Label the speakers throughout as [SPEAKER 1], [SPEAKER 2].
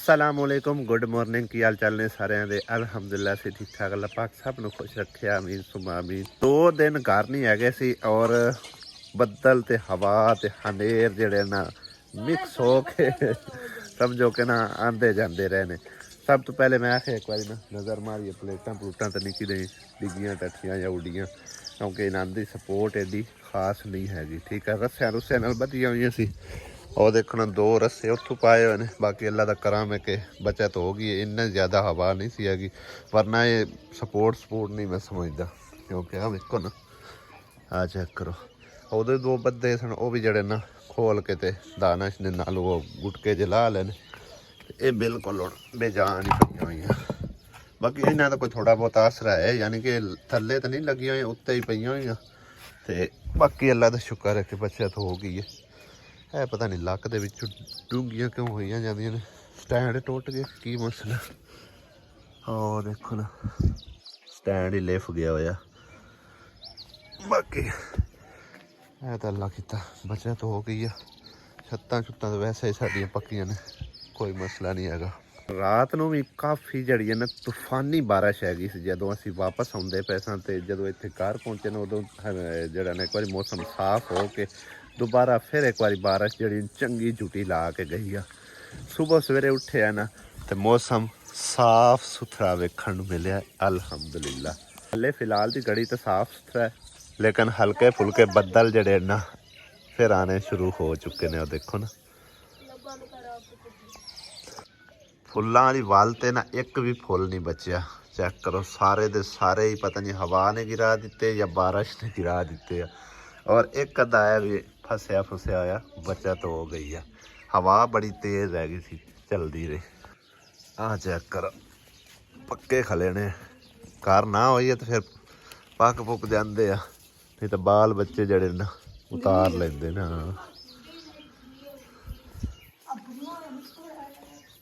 [SPEAKER 1] असलामुअलैकुम good morning की हाल चाल ने सारे दे अलहमदुलिल्लाह से ठीक ठाक अल्लाह पाक सब ਨੂੰ खुश रखे आमीन सुमा आमीन। 2 दिन घर नहीं हैगे सी और ਬੱਦਲ ਤੇ ਹਵਾ ਤੇ ਹਨੇਰ ਜਿਹੜੇ ਨਾ ਮਿਕਸ ਹੋ ਕੇ ਸਮਝੋ ਕਿ ਨਾ ਆਂਦੇ ਜਾਂਦੇ ਰਹੇ ਨੇ। ਸਭ ਤੋਂ ਪਹਿਲੇ ਮੈਂ ਆਖਿਆ ਇੱਕ ਵਾਰੀ ਨਾ ਨਜ਼ਰ ਮਾਰੀਏ ਪਲੇਟਾਂ ਪਲੂਟਾਂ ਤਾਂ ਨਹੀਂ ਕਿਤੇ ਡਿੱਗੀਆਂ ਟੱਠੀਆਂ ਜਾਂ ਉੱਡੀਆਂ, ਕਿਉਂਕਿ ਇਹਨਾਂ ਦੀ ਸਪੋਰਟ ਐਡੀ ਖਾਸ ਨਹੀਂ ਹੈਗੀ। ਠੀਕ ਹੈ, ਰੱਸਿਆਂ ਰੁੱਸਿਆਂ ਨਾਲ ਬੱਧੀਆਂ ਹੋਈਆਂ ਸੀ। ਉਹ ਦੇਖਣ 2 ਰੱਸੇ ਉੱਥੋਂ ਪਾਏ ਹੋਏ ਨੇ। ਬਾਕੀ ਅੱਲਾ ਦਾ ਕਰਮ ਹੈ ਕਿ ਬਚਤ ਹੋ ਗਈ। ਇੰਨਾ ਜ਼ਿਆਦਾ ਹਵਾ ਨਹੀਂ ਸੀ ਹੈਗੀ, ਵਰਨਾ ਇਹ ਸਪੋਰਟ ਨਹੀਂ ਮੈਂ ਸਮਝਦਾ। ਕਿਉਂਕਿ ਆ ਵੇਖੋ ਨਾ, ਆ ਚੈੱਕ ਕਰੋ, ਉਹਦੇ 2 ਬੱਧੇ ਸਨ, ਉਹ ਵੀ ਜਿਹੜੇ ਨਾ ਖੋਲ ਕੇ ਤੇ ਦਾਨਸ਼ ਦੇ ਨਾਲ ਉਹ ਗੁਟਕੇ ਜਿਹੇ ਲਾ ਲੈਣ। ਇਹ ਬਿਲਕੁਲ ਹੁਣ ਬੇਜਾਨ ਹੀ ਪਈਆਂ ਹੋਈਆਂ। ਬਾਕੀ ਇਹਨਾਂ ਦਾ ਕੋਈ ਥੋੜ੍ਹਾ ਬਹੁਤ ਆਸਰਾ ਹੈ, ਯਾਨੀ ਕਿ ਥੱਲੇ ਤਾਂ ਨਹੀਂ ਲੱਗੀਆਂ ਹੋਈਆਂ, ਉੱਤੇ ਹੀ ਪਈਆਂ ਹੋਈਆਂ। ਅਤੇ ਬਾਕੀ ਅੱਲਾ ਦਾ ਸ਼ੁਕਰ ਹੈ ਕਿ ਬਚਤ ਹੋ ਗਈ ਹੈ। ਇਹ ਪਤਾ ਨਹੀਂ ਲੱਕ ਦੇ ਵਿੱਚ ਡੂੰਘੀਆਂ ਕਿਉਂ ਹੋਈਆਂ ਜਾਂਦੀਆਂ ਨੇ। ਸਟੈਂਡ ਟੁੱਟ ਗਏ, ਕੀ ਮਸਲਾ। ਉਹ ਦੇਖੋ ਨਾ, ਸਟੈਂਡ ਹੀ ਲਿਫ ਗਿਆ ਹੋਇਆ। ਬਾਕੀ ਇਹ ਤਾਂ ਅੱਲਾ ਕੀਤਾ ਬਚਤ ਹੋ ਗਈ ਆ। ਛੱਤਾਂ ਛੁੱਤਾਂ ਤਾਂ ਵੈਸੇ ਹੀ ਸਾਡੀਆਂ ਪੱਕੀਆਂ ਨੇ, ਕੋਈ ਮਸਲਾ ਨਹੀਂ ਹੈਗਾ। ਰਾਤ ਨੂੰ ਵੀ ਕਾਫੀ ਜਿਹੜੀ ਹੈ ਨਾ ਤੂਫਾਨੀ ਬਾਰਿਸ਼ ਹੈਗੀ ਸੀ। ਜਦੋਂ ਅਸੀਂ ਵਾਪਸ ਆਉਂਦੇ ਪਏ ਸਾਂ ਅਤੇ ਜਦੋਂ ਇੱਥੇ ਘਰ ਪਹੁੰਚੇ ਨੇ, ਉਦੋਂ ਜਿਹੜਾ ਨਾ ਇੱਕ ਵਾਰੀ ਮੌਸਮ ਸਾਫ਼ ਹੋ ਕੇ ਦੁਬਾਰਾ ਫਿਰ ਇੱਕ ਵਾਰੀ ਬਾਰਿਸ਼ ਜਿਹੜੀ ਚੰਗੀ ਝੁੱਟੀ ਲਾ ਕੇ ਗਈ ਆ। ਸੁਬਹ ਸਵੇਰੇ ਉੱਠਿਆ ਨਾ ਤੇ ਮੌਸਮ ਸਾਫ਼ ਸੁਥਰਾ ਵੇਖਣ ਨੂੰ ਮਿਲਿਆ, ਅਲਹਮਦੁਲਿਲਾ। ਹਲੇ ਫਿਲਹਾਲ ਦੀ ਘੜੀ ਤਾਂ ਸਾਫ਼ ਸੁਥਰਾ ਹੈ, ਲੇਕਿਨ ਹਲਕੇ ਫੁਲਕੇ ਬੱਦਲ ਜਿਹੜੇ ਨਾ ਫਿਰ ਆਣੇ ਸ਼ੁਰੂ ਹੋ ਚੁੱਕੇ ਨੇ। ਉਹ ਦੇਖੋ ਨਾ, ਫੁੱਲਾਂ ਵਾਲੀ ਵੱਲ ਤੇ ਨਾ ਇੱਕ ਵੀ ਫੁੱਲ ਨਹੀਂ ਬਚਿਆ। ਚੈੱਕ ਕਰੋ, ਸਾਰੇ ਦੇ ਸਾਰੇ ਹੀ ਪਤਾ ਨਹੀਂ ਹਵਾ ਨੇ ਗਿਰਾ ਦਿੱਤੇ ਜਾਂ ਬਾਰਿਸ਼ ਨੇ ਗਿਰਾ ਦਿੱਤੇ ਆ। ਔਰ ਇੱਕ ਅੱਧਾ ਆਇਆ ਵੀ ਫਸਿਆ ਹੋਇਆ ਬਚਤ ਹੋ ਗਈ ਆ। ਹਵਾ ਬੜੀ ਤੇਜ਼ ਰਹਿ ਗਈ ਸੀ, ਚਲਦੀ ਰਹੀ। ਆਹ ਚੈੱਕ ਕਰੋ, ਪੱਕੇ ਖਲੇ ਨੇ। ਘਰ ਨਾ ਹੋਈਏ ਤਾਂ ਫਿਰ ਪੱਕ ਪੁੱਕ ਜਾਂਦੇ ਆ, ਨਹੀਂ ਤਾਂ ਬਾਲ ਬੱਚੇ ਜਿਹੜੇ ਨਾ ਉਤਾਰ ਲੈਂਦੇ ਨਾ।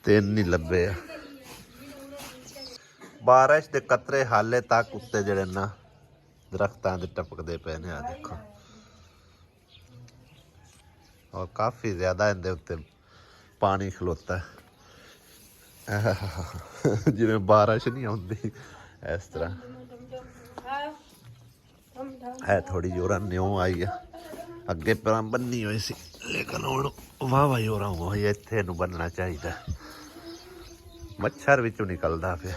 [SPEAKER 1] 3 ਨਹੀਂ ਲੱਭੇ ਆ। ਬਾਰਿਸ਼ ਦੇ ਕਤਰੇ ਹਾਲੇ ਤੱਕ ਉੱਤੇ ਜਿਹੜੇ ਨਾ ਦਰਖਤਾਂ ਦੇ ਟਪਕਦੇ ਪਏ ਨੇ। ਆ ਦੇਖੋ, ਔਰ ਕਾਫੀ ਜ਼ਿਆਦਾ ਇਹਦੇ ਉੱਤੇ ਪਾਣੀ ਖਲੋਤਾ, ਜਿਵੇਂ ਬਾਰਿਸ਼ ਨਹੀਂ ਆਉਂਦੀ ਇਸ ਤਰ੍ਹਾਂ। ਹੈ ਥੋੜੀ ਜੋਰਾਂ ਨਿਉ ਆਈ ਆ, ਅੱਗੇ ਪਰਾਂ ਬੰਨੀ ਹੋਈ ਸੀ, ਲੇਕਿਨ ਹੁਣ ਵਾਹ ਜੋਰਾਂ ਹੋਈ। ਇੱਥੇ ਇਹਨੂੰ ਬੰਨਣਾ ਚਾਹੀਦਾ, ਮੱਛਰ ਵਿੱਚੋਂ ਨਿਕਲਦਾ ਪਿਆ।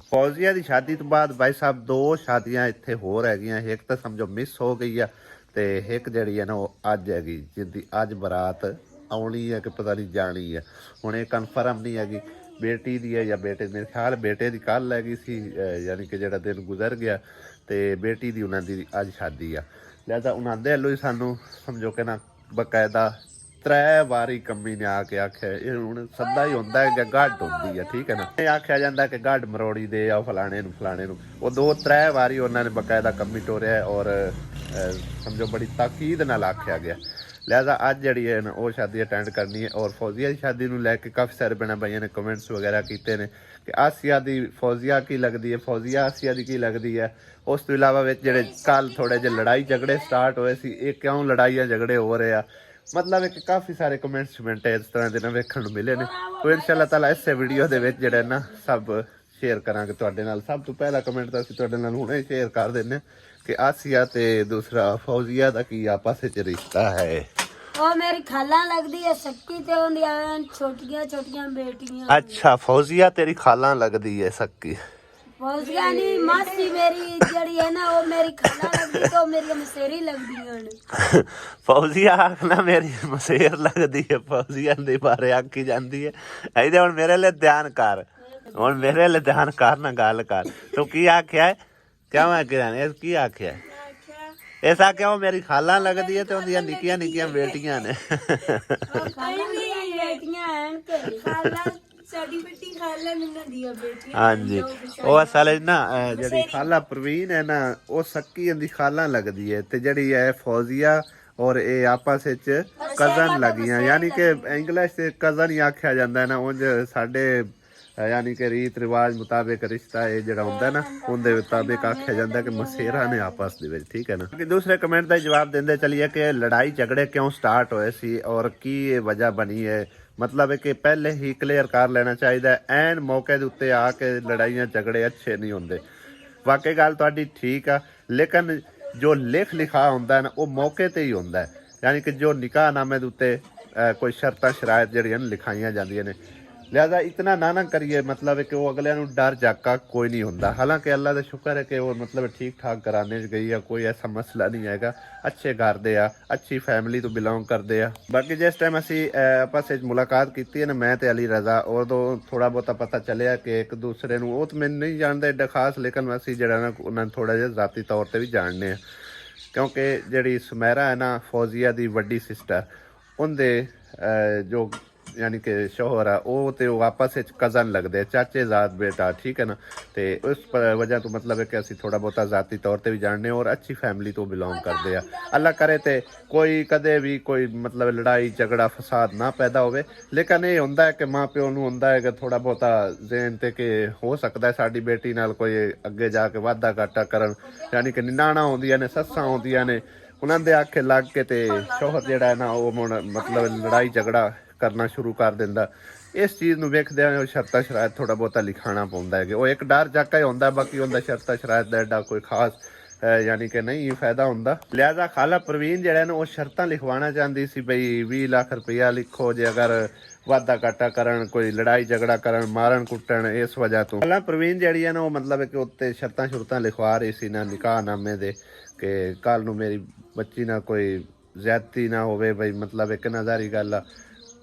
[SPEAKER 1] ਫੌਜ਼ੀਆ ਦੀ ਸ਼ਾਦੀ ਤੋਂ ਬਾਅਦ ਭਾਈ ਸਾਹਿਬ 2 ਸ਼ਾਦੀਆਂ ਇੱਥੇ ਹੋਰ ਹੈਗੀਆਂ। ਇੱਕ ਤਾਂ ਸਮਝੋ ਮਿਸ ਹੋ ਗਈ ਆ, ਤੇ ਇੱਕ ਜਿਹੜੀ ਹੈ ਨਾ ਉਹ ਅੱਜ ਹੈਗੀ, ਜਿੱਦੀ ਅੱਜ ਬਰਾਤ ਆਉਣੀ ਹੈ ਕਿ ਪਤਾ ਨਹੀਂ ਜਾਣੀ ਹੈ। ਹੁਣ ਇਹ ਕਨਫਰਮ ਨਹੀਂ ਹੈਗੀ ਬੇਟੀ ਦੀ ਹੈ ਜਾਂ ਬੇਟੇ ਦੀ। ਮੇਰੇ ਖਿਆਲ ਬੇਟੇ ਦੀ ਕੱਲ੍ਹ ਹੈਗੀ ਸੀ, ਯਾਨੀ ਕਿ ਜਿਹੜਾ ਦਿਨ ਗੁਜ਼ਰ ਗਿਆ, ਅਤੇ ਬੇਟੀ ਦੀ ਉਹਨਾਂ ਦੀ ਅੱਜ ਸ਼ਾਦੀ ਆ। ਲਿਹਾਜ਼ਾ ਉਹਨਾਂ ਦੇ ਵੱਲੋਂ ਹੀ ਸਾਨੂੰ ਸਮਝੋ ਕਿ ਨਾ ਬਕਾਇਦਾ 3 ਵਾਰੀ ਕੰਮੀ ਨੇ ਆ ਕੇ ਆਖਿਆ। ਇਹ ਹੁਣ ਸੱਦਾ ਹੀ ਹੁੰਦਾ ਹੈ ਕਿ ਗੱਡ ਹੁੰਦੀ ਹੈ, ਠੀਕ ਹੈ ਨਾ। ਇਹ ਆਖਿਆ ਜਾਂਦਾ ਕਿ ਗੱਡ ਮਰੋੜੀ ਦੇ ਆ ਫਲਾਣੇ ਨੂੰ। ਉਹ 2-3 ਵਾਰੀ ਉਹਨਾਂ ਨੇ ਬਕਾਇਦਾ ਕੰਮੀ ਟੋਰਿਆ ਔਰ ਸਮਝੋ ਬੜੀ ਤਾਕੀਦ ਨਾਲ ਆਖਿਆ ਗਿਆ। ਲਿਹਾਜ਼ਾ ਅੱਜ ਜਿਹੜੀ ਹੈ ਨਾ ਉਹ ਸ਼ਾਦੀ ਅਟੈਂਡ ਕਰਨੀ ਹੈ। ਔਰ ਫੌਜ਼ੀਆ ਦੀ ਸ਼ਾਦੀ ਨੂੰ ਲੈ ਕੇ ਕਾਫੀ ਸਾਰੇ ਭੈਣਾਂ ਭਾਈਆਂ ਨੇ ਕਮੈਂਟਸ ਵਗੈਰਾ ਕੀਤੇ ਨੇ ਕਿ ਆਸੀਆ ਦੀ ਫੌਜ਼ੀਆ ਕੀ ਲੱਗਦੀ ਹੈ, ਫੌਜ਼ੀਆ ਆਸੀਆ ਦੀ ਕੀ ਲੱਗਦੀ ਹੈ। ਉਸ ਤੋਂ ਇਲਾਵਾ ਵਿੱਚ ਜਿਹੜੇ ਕੱਲ੍ਹ ਥੋੜ੍ਹੇ ਜਿਹੇ ਲੜਾਈ ਝਗੜੇ ਸਟਾਰਟ ਹੋਏ ਸੀ, ਇਹ ਕਿਉਂ ਲੜਾਈਆਂ ਝਗੜੇ ਹੋ ਰਹੇ ਆ, ਮਤਲਬ ਇੱਕ ਕਾਫੀ ਸਾਰੇ ਕਮੈਂਟਸ ਇਸ ਤਰ੍ਹਾਂ ਦੇ ਨਾ ਵੇਖਣ ਨੂੰ ਮਿਲੇ ਨੇ। ਤੋ ਇਨਸ਼ਾ ਤਾਲਾ ਇਸੇ ਵੀਡੀਓ ਦੇ ਵਿੱਚ ਜਿਹੜੇ ਨਾ ਸਭ ਸ਼ੇਅਰ ਕਰਾਂਗੇ ਤੁਹਾਡੇ ਨਾਲ। ਸਭ ਤੋਂ ਪਹਿਲਾ ਕਮੈਂਟ ਤਾਂ ਅਸੀਂ ਤੁਹਾਡੇ ਨਾਲ ਹੁਣੇ ਸ਼ੇਅਰ ਕਰ ਦਿੰਦੇ ਕਿ ਆਸੀਆ ਤੇ ਦੂਸਰਾ ਫੌਜ਼ੀਆ ਦਾ ਕੀ ਆਪਸ ਵਿੱਚ ਰਿਸ਼ਤਾ ਹੈ।
[SPEAKER 2] ਉਹ ਮੇਰੀ ਖਾਲਾ ਲੱਗਦੀ ਹੈ ਸੱਕੀ, ਤੇ ਉਹਦੀਆਂ ਛੋਟੀਆਂ ਬੇਟੀਆਂ।
[SPEAKER 1] ਅੱਛਾ, ਫੌਜ਼ੀਆ ਤੇਰੀ ਖਾਲਾ ਲੱਗਦੀ ਹੈ ਸੱਕੀ।
[SPEAKER 2] ਫੌਜ਼ੀਆ ਨਹੀਂ, ਮਾਸੀ ਮੇਰੀ ਜਿਹੜੀ ਹੈ ਨਾ ਉਹ ਮੇਰੀ ਖਾਲਾ ਲੱਗਦੀ, ਤੇ ਉਹ ਮੇਰੀ ਮਸੇਰੀ ਲੱਗਦੀਆਂ ਨੇ।
[SPEAKER 1] ਫੌਜ਼ੀਆ ਆਖਣਾ ਮੇਰੀ ਮਸੇਰ ਲੱਗਦੀ ਹੈ, ਫੌਜ਼ੀਆ ਦੇ ਬਾਰੇ ਆਖੀ ਜਾਂਦੀ ਹੈ। ਇਹਦੇ ਹੁਣ ਮੇਰੇ ਲਈ ਧਿਆਨ ਕਰ, ਹੁਣ ਮੇਰੇ ਲਈ ਧਿਆਨ ਕਰ ਨਾ ਗੱਲ ਕਰ। ਤੂੰ ਕੀ ਆਖਿਆ ਹੈ, ਕਿਉਂ ਆਖਿਆ ਇਹ ਕੀ ਆਖਿਆ ਐਸਾ ਕਿਉਂ ਮੇਰੀ ਖਾਲਾ ਲੱਗਦੀ ਹੈ ਤੇ ਉਹਦੀਆਂ ਨਿੱਕੀਆਂ ਬੇਟੀਆਂ ਨੇ। ਹਾਂਜੀ, ਉਹ ਅਸਲ ਨਾ ਜਿਹੜੀ ਖਾਲਾ ਪ੍ਰਵੀਨ ਹੈ ਨਾ ਉਹ ਸੱਕੀ ਇਹਦੀ ਖਾਲਾ ਲੱਗਦੀ ਹੈ, ਤੇ ਜਿਹੜੀ ਹੈ ਫੌਜ਼ੀਆ ਔਰ ਇਹ ਆਪਸ ਵਿੱਚ ਕਜ਼ਨ ਲੱਗੀਆਂ, ਯਾਨੀ ਕਿ ਇੰਗਲਿਸ਼ ਤੇ ਕਜ਼ਨ ਹੀ ਆਖਿਆ ਜਾਂਦਾ ਹੈ ਨਾ। ਉਂਝ ਸਾਡੇ ਯਾਨੀ ਕਿ ਰੀਤ ਰਿਵਾਜ ਮੁਤਾਬਿਕ ਰਿਸ਼ਤਾ ਇਹ ਜਿਹੜਾ ਹੁੰਦਾ ਨਾ ਉਹਦੇ ਮੁਤਾਬਿਕ ਆਖਿਆ ਜਾਂਦਾ ਕਿ ਮਸੇਰਾ ਨੇ ਆਪਸ ਦੇ ਵਿੱਚ, ਠੀਕ ਹੈ ਨਾ। ਕਿ ਦੂਸਰੇ ਕਮੈਂਟ ਦਾ ਜਵਾਬ ਦਿੰਦੇ ਚਲੀਏ ਕਿ ਲੜਾਈ ਝਗੜੇ ਕਿਉਂ ਸਟਾਰਟ ਹੋਏ ਸੀ ਔਰ ਕੀ ਇਹ ਵਜ੍ਹਾ ਬਣੀ ਹੈ। ਮਤਲਬ ਹੈ ਕਿ ਪਹਿਲੇ ਹੀ ਕਲੀਅਰ ਕਰ ਲੈਣਾ ਚਾਹੀਦਾ, ਐਨ ਮੌਕੇ ਦੇ ਉੱਤੇ ਆ ਕੇ ਲੜਾਈਆਂ ਝਗੜੇ ਅੱਛੇ ਨਹੀਂ ਹੁੰਦੇ। ਵਾਕਈ ਗੱਲ ਤੁਹਾਡੀ ਠੀਕ ਆ, ਲੇਕਿਨ ਜੋ ਲਿਖਾ ਹੁੰਦਾ ਨਾ ਉਹ ਮੌਕੇ ਤੇ ਹੀ ਹੁੰਦਾ ਹੈ। ਯਾਨੀ ਕਿ ਜੋ ਨਿਕਾਹਨਾਮੇ ਦੇ ਉੱਤੇ ਕੋਈ ਸ਼ਰਤਾਂ ਸ਼ਰਾਇਤ ਜਿਹੜੀਆਂ ਲਿਖਾਈਆਂ ਜਾਂਦੀਆਂ ਨੇ, ਲਿਹਾਜ਼ਾ ਇਤਨਾ ਨਾ ਕਰੀਏ। ਮਤਲਬ ਹੈ ਕਿ ਉਹ ਅਗਲਿਆਂ ਨੂੰ ਡਰ ਜਾਕਾ ਕੋਈ ਨਹੀਂ ਹੁੰਦਾ। ਹਾਲਾਂਕਿ ਅੱਲਾ ਦਾ ਸ਼ੁਕਰ ਹੈ ਕਿ ਉਹ ਮਤਲਬ ਠੀਕ ਠਾਕ ਕਰਾਣੇ 'ਚ ਗਈ ਆ, ਕੋਈ ਐਸਾ ਮਸਲਾ ਨਹੀਂ ਹੈਗਾ। ਅੱਛੇ ਘਰ ਦੇ ਆ, ਅੱਛੀ ਫੈਮਿਲੀ ਤੋਂ ਬਿਲੋਂਗ ਕਰਦੇ ਆ। ਬਾਕੀ ਜਿਸ ਟਾਈਮ ਅਸੀਂ ਆਪਸ ਵਿੱਚ ਮੁਲਾਕਾਤ ਕੀਤੀ ਹੈ ਨਾ, ਮੈਂ ਤੇ ਅਲੀ ਰਜ਼ਾ, ਉਦੋਂ ਥੋੜਾ ਬਹੁਤਾ ਪਤਾ ਚੱਲਿਆ ਕਿ ਇੱਕ ਦੂਸਰੇ ਨੂੰ, ਉਹ ਤਾਂ ਮੈਨੂੰ ਨਹੀਂ ਜਾਣਦਾ ਏਡਾ ਖਾਸ, ਲੇਕਿਨ ਅਸੀਂ ਜਿਹੜਾ ਨਾ ਉਹਨਾਂ ਨੂੰ ਥੋੜਾ ਜਿਹਾ ਜ਼ਾਤੀ ਤੌਰ ਤੇ ਵੀ ਜਾਣਦੇ ਆ। ਕਿਉਂਕਿ ਜਿਹੜੀ ਸੁਮੈਰਾ ਹੈ ਨਾ, ਫੌਜ਼ੀਆ ਦੀ ਵੱਡੀ ਸਿਸਟਰ, ਉਹਦੇ ਜੋ ਯਾਨੀ ਕਿ ਸ਼ੋਹਰ ਆ, ਉਹ ਤੇ ਉਹ ਆਪਸ ਵਿੱਚ ਕਜ਼ਨ ਲੱਗਦੇ, ਚਾਚੇ ਜ਼ਾਦ ਬੇਟਾ, ਠੀਕ ਹੈ ਨਾ। ਤੇ ਉਸ ਵਜ੍ਹਾ ਤੋਂ ਮਤਲਬ ਹੈ ਕਿ ਅਸੀਂ ਥੋੜਾ ਬਹੁਤਾ ਜ਼ਾਤੀ ਤੌਰ ਤੇ ਵੀ ਜਾਣਦੇ ਔਰ ਅੱਛੀ ਫੈਮਿਲੀ ਤੋਂ ਬਿਲੋਂਗ ਕਰਦੇ ਆ। ਅੱਲਾ ਕਰੇ ਤੇ ਕੋਈ ਕਦੇ ਵੀ ਕੋਈ ਮਤਲਬ ਲੜਾਈ ਝਗੜਾ ਫਸਾਦ ਨਾ ਪੈਦਾ ਹੋਵੇ। ਲੇਕਿਨ ਇਹ ਹੁੰਦਾ ਹੈ ਕਿ ਮਾਂ ਪਿਓ ਨੂੰ ਹੁੰਦਾ ਹੈ ਕਿ ਥੋੜਾ ਬਹੁਤਾ ਜ਼ਹਿਨ ਤੇ ਕਿ ਹੋ ਸਕਦਾ ਸਾਡੀ ਬੇਟੀ ਨਾਲ ਕੋਈ ਅੱਗੇ ਜਾ ਕੇ ਵਾਧਾ ਘਾਟਾ ਕਰਨ, ਯਾਨੀ ਕਿ ਨਿਨਾਣਾ ਆਉਂਦੀਆਂ ਨੇ, ਸੱਸਾਂ ਆਉਂਦੀਆਂ ਨੇ, ਉਹਨਾਂ ਦੇ ਆਖੇ ਲੱਗ ਕੇ ਤੇ ਸ਼ੋਹਰ ਜਿਹੜਾ ਹੈ ਨਾ ਉਹ ਮਤਲਬ ਲੜਾਈ ਝਗੜਾ ਕਰਨਾ ਸ਼ੁਰੂ ਕਰ ਦਿੰਦਾ। ਇਸ ਚੀਜ਼ ਨੂੰ ਵੇਖਦੇ ਹੋਏ ਸ਼ਰਤਾਂ ਸ਼ਰਾਇਤ ਥੋੜਾ ਬਹੁਤਾ ਲਿਖਾਣਾ ਪਾਉਂਦਾ ਹੈ ਕਿ ਉਹ ਇੱਕ ਡਰ ਜਾਕਾ ਹੀ ਹੁੰਦਾ, ਬਾਕੀ ਉਹਦਾ ਸ਼ਰਤਾਂ ਸ਼ਰਾਇਤ ਦਾ ਐਡਾ ਕੋਈ ਖਾਸ ਯਾਨੀ ਕਿ ਨਹੀਂ ਫਾਇਦਾ ਹੁੰਦਾ। ਲਿਹਾਜ਼ਾ ਖਾਲਾ ਪ੍ਰਵੀਨ ਜਿਹੜਾ ਨੇ ਉਹ ਸ਼ਰਤਾਂ ਲਿਖਵਾਉਣਾ ਚਾਹੁੰਦੀ ਸੀ, ਬਈ 20 ਲੱਖ ਰੁਪਇਆ ਲਿਖੋ ਜੇ ਅਗਰ ਵਾਧਾ ਘਾਟਾ ਕਰਨ, ਕੋਈ ਲੜਾਈ ਝਗੜਾ ਕਰਨ, ਮਾਰਨ ਕੁੱਟਣ। ਇਸ ਵਜ੍ਹਾ ਤੋਂ ਖਾਲਾ ਪ੍ਰਵੀਨ ਜਿਹੜੀ ਹੈ ਨਾ ਉਹ ਮਤਲਬ ਕਿ ਉੱਤੇ ਸ਼ਰਤਾਂ ਲਿਖਵਾ ਰਹੀ ਸੀ ਨਾ ਨਿਕਾਹਨਾਮੇ ਦੇ, ਕਿ ਕੱਲ ਨੂੰ ਮੇਰੀ ਬੱਚੀ ਨਾਲ ਕੋਈ ਜ਼ਿਆਦਤੀ ਨਾ ਹੋਵੇ। ਬਈ ਮਤਲਬ ਇੱਕ ਨਜ਼ਾਰੀ ਗੱਲ ਆ,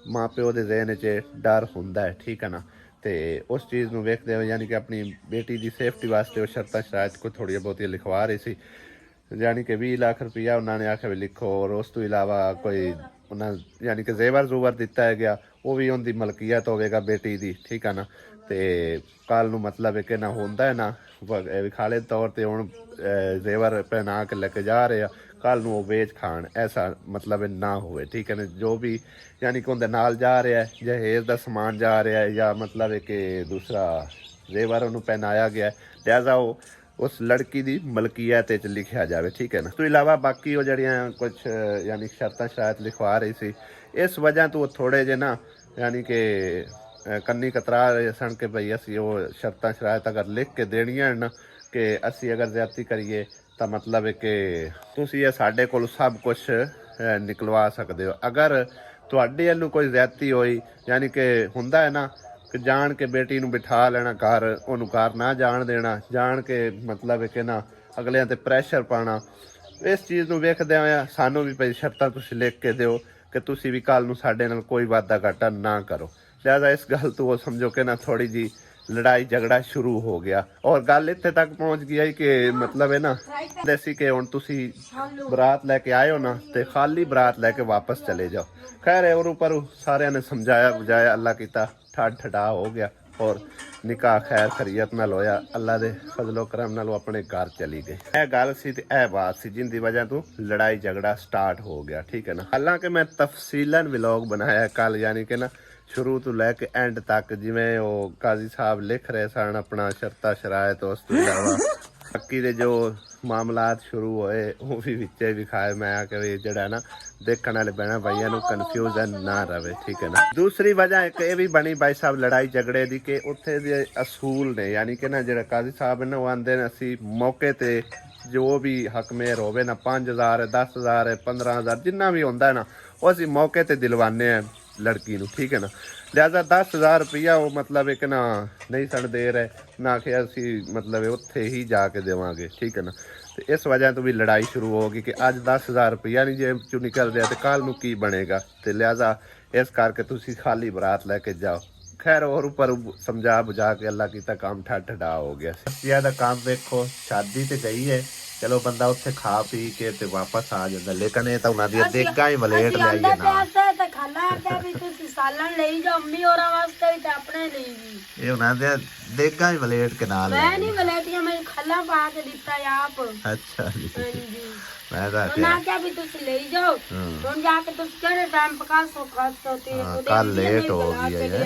[SPEAKER 1] ਮਾਂ ਪਿਓ ਦੇ ਜ਼ਿਹਨ 'ਚ ਡਰ ਹੁੰਦਾ ਹੈ, ਠੀਕ ਹੈ ਨਾ। ਤੇ ਉਸ ਚੀਜ਼ ਨੂੰ ਵੇਖਦੇ ਹੋਏ ਯਾਨੀ ਕਿ ਆਪਣੀ ਬੇਟੀ ਦੀ ਸੇਫਟੀ ਵਾਸਤੇ ਉਹ ਸ਼ਰਤਾਂ ਸ਼ਰਾਇਤ ਕੋਈ ਥੋੜ੍ਹੀਆਂ ਬਹੁਤੀਆਂ ਲਿਖਵਾ ਰਹੀ ਸੀ। ਯਾਨੀ ਕਿ 20 ਲੱਖ ਰੁਪਇਆ ਉਹਨਾਂ ਨੇ ਆਖਿਆ ਵੀ ਲਿਖੋ, ਔਰ ਉਸ ਤੋਂ ਇਲਾਵਾ ਕੋਈ ਉਹਨਾਂ ਯਾਨੀ ਕਿ ਜ਼ੇਵਰ ਜ਼ੂਵਰ ਦਿੱਤਾ ਹੈ ਗਿਆ, ਉਹ ਵੀ ਉਹਦੀ ਮਲਕੀਅਤ ਹੋਵੇਗਾ ਬੇਟੀ ਦੀ, ਠੀਕ ਹੈ ਨਾ। ਤੇ ਕੱਲ ਨੂੰ ਮਤਲਬ ਹੈ ਕਿ ਨਾ ਹੁੰਦਾ ਹੈ ਨਾ ਵਿਖਾਲੇ ਤੌਰ ਤੇ ਹੁਣ ਜ਼ੇਵਰ ਪਹਿਨਾ ਕੇ ਲੈ ਕੇ ਜਾ ਰਹੇ ਆ, ਕੱਲ ਨੂੰ ਉਹ ਵੇਚ ਖਾਣ, ਐਸਾ ਮਤਲਬ ਨਾ ਹੋਵੇ, ਠੀਕ ਹੈ ਨਾ। ਜੋ ਵੀ ਯਾਨੀ ਕਿ ਉਹਦੇ ਨਾਲ ਜਾ ਰਿਹਾ ਹੈ, ਜਹੇਜ਼ ਦਾ ਸਮਾਨ ਜਾ ਰਿਹਾ ਹੈ, ਜਾਂ ਮਤਲਬ ਹੈ ਕਿ ਦੂਸਰਾ ਜ਼ੇਵਰ ਉਹਨੂੰ ਪਹਿਨਾਇਆ ਗਿਆ, ਲਿਹਾਜ਼ਾ ਉਹ ਉਸ ਲੜਕੀ ਦੀ ਮਲਕੀਅਤ 'ਚ ਲਿਖਿਆ ਜਾਵੇ, ਠੀਕ ਹੈ ਨਾ। ਇਸ ਤੋਂ ਇਲਾਵਾ ਬਾਕੀ ਉਹ ਜਿਹੜੀਆਂ ਕੁਝ ਯਾਨੀ ਸ਼ਰਤਾਂ ਸ਼ਾਇਦ ਲਿਖਵਾ ਰਹੀ ਸੀ, ਇਸ ਵਜ੍ਹਾ ਤੋਂ ਉਹ ਥੋੜੇ ਜਿਹੇ ਨਾ ਯਾਨੀ ਕਿ ਕੰਨੀ ਕਤਰਾ ਰਹੇ ਸਨ ਕਿ ਭਈ ਅਸੀਂ ਉਹ ਸ਼ਰਤਾਂ ਸ਼ਰਾਇਤ ਅਗਰ ਲਿਖ ਕੇ ਦੇਣੀਆਂ ਨਾ ਕਿ ਅਸੀਂ ਅਗਰ ਜ਼ਿਆਦਤੀ ਕਰੀਏ ਤਾਂ ਮਤਲਬ ਹੈ ਕਿ ਤੁਸੀਂ ਇਹ ਸਾਡੇ ਕੋਲ ਸਭ ਕੁਝ ਨਿਕਲਵਾ ਸਕਦੇ ਹੋ। ਅਗਰ ਤੁਹਾਡੇ ਵੱਲੋਂ ਕੋਈ ਜ਼ਿਆਦਤੀ ਹੋਈ, ਯਾਨੀ ਕਿ ਹੁੰਦਾ ਹੈ ਨਾ ਕਿ ਜਾਣ ਕੇ ਬੇਟੀ ਨੂੰ ਬਿਠਾ ਲੈਣਾ ਘਰ, ਉਹਨੂੰ ਘਰ ਨਾ ਜਾਣ ਦੇਣਾ, ਜਾਣ ਕੇ ਮਤਲਬ ਹੈ ਕਿ ਨਾ ਅਗਲਿਆਂ ਤੇ ਪ੍ਰੈਸ਼ਰ ਪਾਉਣਾ, ਇਸ ਚੀਜ਼ ਨੂੰ ਵੇਖਦੇ ਹੋਇਆ ਸਾਨੂੰ ਵੀ ਭਈ ਸ਼ਰਤਾਂ ਤੁਸੀਂ ਲਿਖ ਕੇ ਦਿਓ ਕਿ ਤੁਸੀਂ ਵੀ ਕੱਲ ਨੂੰ ਸਾਡੇ ਨਾਲ ਕੋਈ ਵਾਧਾ ਘਾਟਾ ਨਾ ਕਰੋ। ਲਿਹਾਜ਼ਾ ਇਸ ਗੱਲ ਤੋਂ ਉਹ ਸਮਝੋ ਕਿ ਨਾ ਥੋੜੀ ਜੀ ਲੜਾਈ ਝਗੜਾ ਸ਼ੁਰੂ ਹੋ ਗਿਆ, ਔਰ ਗੱਲ ਇੱਥੇ ਤੱਕ ਪਹੁੰਚ ਗਈ ਕਿ ਮਤਲਬ ਹੈ ਨਾ ਦੇਸੀ ਕਿ ਹੁਣ ਤੁਸੀਂ ਬਰਾਤ ਲੈ ਕੇ ਆਏ ਹੋ ਨਾ ਤੇ ਖਾਲੀ ਬਰਾਤ ਲੈ ਕੇ ਵਾਪਸ ਚਲੇ ਜਾਓ। ਖੈਰ ਹੈ ਉਹ ਪਰ ਸਾਰਿਆਂ ਨੇ ਸਮਝਾਇਆ ਬੁਝਾਇਆ, ਅੱਲਾ ਕੀਤਾ ਠੱਠਾ ਹੋ ਗਿਆ ਔਰ ਨਿਕਾਹ ਖੈਰ ਖਰੀਅਤ ਨਾਲ ਹੋਇਆ। ਅੱਲਾ ਦੇ ਫਜ਼ਲੋ ਕਰਮ ਨਾਲ ਉਹ ਆਪਣੇ ਘਰ ਚਲੀ ਗਈ। ਇਹ ਗੱਲ ਸੀ ਤੇ ਇਹ ਬਾਤ ਸੀ ਜਿੰਦੀ ਵਜ੍ਹਾ ਤੋਂ ਲੜਾਈ ਝਗੜਾ ਸਟਾਰਟ ਹੋ ਗਿਆ, ਠੀਕ ਹੈ ਨਾ। ਹਾਲਾਂਕਿ ਮੈਂ ਤਫਸੀਲਨ ਵਲੌਗ ਬਣਾਇਆ ਕੱਲ, ਯਾਨੀ ਕਿ ਨਾ ਸ਼ੁਰੂ ਤੋਂ ਲੈ ਕੇ ਐਂਡ ਤੱਕ, ਜਿਵੇਂ ਉਹ ਕਾਜ਼ੀ ਸਾਹਿਬ ਲਿਖ ਰਹੇ ਸਨ ਆਪਣਾ ਸ਼ਰਤਾਂ ਸ਼ਰਾਇਤ, ਉਸ ਤੋਂ ਇਲਾਵਾ ਬਾਕੀ ਦੇ ਜੋ ਮਾਮਲਾਤ ਸ਼ੁਰੂ ਹੋਏ ਉਹ ਵੀ ਵਿੱਚੇ ਵਿਖਾਏ। ਮੈਂ ਆ ਕੇ ਜਿਹੜਾ ਨਾ ਦੇਖਣ ਵਾਲੇ ਬਹਿਣਾ ਭਾਈਆਂ ਨੂੰ ਕਨਫਿਊਜ਼ਨ ਨਾ ਰਵੇ, ਠੀਕ ਹੈ ਨਾ। ਦੂਸਰੀ ਵਜ੍ਹਾ ਇੱਕ ਇਹ ਵੀ ਬਣੀ ਭਾਈ ਸਾਹਿਬ ਲੜਾਈ ਝਗੜੇ ਦੀ ਕਿ ਉੱਥੇ ਦੇ ਅਸੂਲ ਨੇ, ਯਾਨੀ ਕਿ ਨਾ ਜਿਹੜਾ ਕਾਜ਼ੀ ਸਾਹਿਬ ਨੇ ਉਹ ਆਂਦੇ ਨੇ ਅਸੀਂ ਮੌਕੇ ਤੇ ਜੋ ਵੀ ਹਕਮੇਰ ਹੋਵੇ ਨਾ 5000 10,000 15,000 ਜਿੰਨਾ ਵੀ ਹੁੰਦਾ ਨਾ ਉਹ ਅਸੀਂ ਮੌਕੇ ਤੇ ਦਿਲਵਾਨੇ ਆ ਲੜਕੀ ਨੂੰ, ਠੀਕ ਹੈ ਨਾ। ਲਿਹਾਜ਼ਾ 10,000 ਰੁਪਇਆ ਉਹ ਮਤਲਬ ਇੱਕ ਨਾ ਨਹੀਂ ਸਣ ਦੇ ਰਹੇ ਨਾ ਕਿ ਅਸੀਂ ਮਤਲਬ ਉੱਥੇ ਹੀ ਜਾ ਕੇ ਦੇਵਾਂਗੇ, ਠੀਕ ਹੈ ਨਾ। ਤੇ ਇਸ ਵਜ੍ਹਾ ਤੋਂ ਵੀ ਲੜਾਈ ਸ਼ੁਰੂ ਹੋ ਗਈ ਕਿ ਅੱਜ 10,000 ਰੁਪਇਆ ਨਹੀਂ ਜੇਬ ਚੋਂ ਨਿਕਲ ਰਿਹਾ ਤੇ ਕੱਲ ਨੂੰ ਕੀ ਬਣੇਗਾ। ਤੇ ਲਿਹਾਜ਼ਾ ਇਸ ਕਰਕੇ ਤੁਸੀਂ ਖਾਲੀ ਬਰਾਤ ਲੈ ਕੇ ਜਾਓ। ਖੈਰ और ऊपर समझा बुझा के अल्लाह की काम ठा हो गया। ज्यादा काम देखो शादी ते गई है, चलो बंदा उत्थे खा पी के ते वापस आ जाता, लेकिन ये तो उन्हां दी देगा ही वलेट ले आइए ना ते खाना के भी तुसी सालन ले जाओ अम्मी औरा वास्ते भी ते अपने ले भी ये उन्हां दे देगा ही वलेट के नाल मैं नहीं वलेटिया मैं खल्ला पा के दिता है आप। अच्छा जी मैं तो क्या भी तुसी ले जाओ हुन जाके तुसी केड़े टाइम पका सो खा सोते कल लेट हो गई है।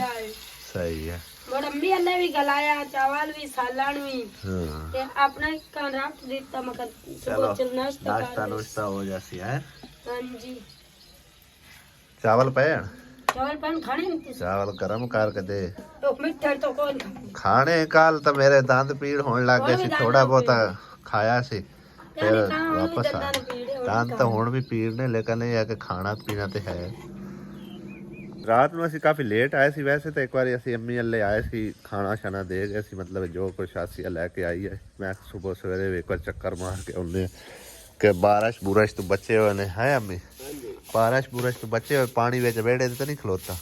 [SPEAKER 1] सही है
[SPEAKER 2] और अम्मी अल्ले भी गलाया चावल भी सालन भी
[SPEAKER 1] हाँ
[SPEAKER 2] ते अपना कान रख देता मगर
[SPEAKER 1] चलो
[SPEAKER 2] सुबह चल नाश्ता
[SPEAKER 1] नाश्ता
[SPEAKER 2] कर
[SPEAKER 1] नुश्ता हो जासी है।
[SPEAKER 2] हां जी
[SPEAKER 1] चावल पे हैं?
[SPEAKER 2] चावल पान खाने नहीं
[SPEAKER 1] चावल गरम करके दे
[SPEAKER 2] तो मिठा तो कौन
[SPEAKER 1] खाने काल तो मेरे दंद पीड़ होने लग गए सी थोड़ा बहुत खाया सी फिर वापस आ दंद तो हुण भी पीड़ ने लेकिन ये है कि खाना पीना तो है। ਰਾਤ ਨੂੰ ਅਸੀਂ ਕਾਫੀ ਲੇਟ ਆਏ ਸੀ ਵੈਸੇ ਤਾਂ ਇੱਕ ਵਾਰੀ ਅਸੀਂ ਅੰਮੀ ਅੱਲੇ ਆਏ ਸੀ ਖਾਣਾ ਛਾਣਾ ਦੇ ਗਏ ਸੀ ਮਤਲਬ ਜੋ ਕੁਛ ਆਸੀ ਲੈ ਕੇ ਆਈ ਹੈ ਮੈਂ ਸਵੇਰ ਸਵੇਰੇ ਇੱਕ ਵਾਰ ਚੱਕਰ ਮਾਰ ਕੇ ਆਉਂਦੇ ਕਿ ਬਾਰਿਸ਼ ਬੁਰਸ਼ ਤੋਂ ਬਚੇ ਹੋਏ ਨੇ ਹੈ ਅੰਮੀ ਬਾਰਿਸ਼ ਬੁਰਸ਼ ਤੋਂ ਬਚੇ ਹੋਏ ਪਾਣੀ ਵਿੱਚ ਵਿਹੜੇ ਤੇ ਨਹੀਂ ਖਲੋਤਾ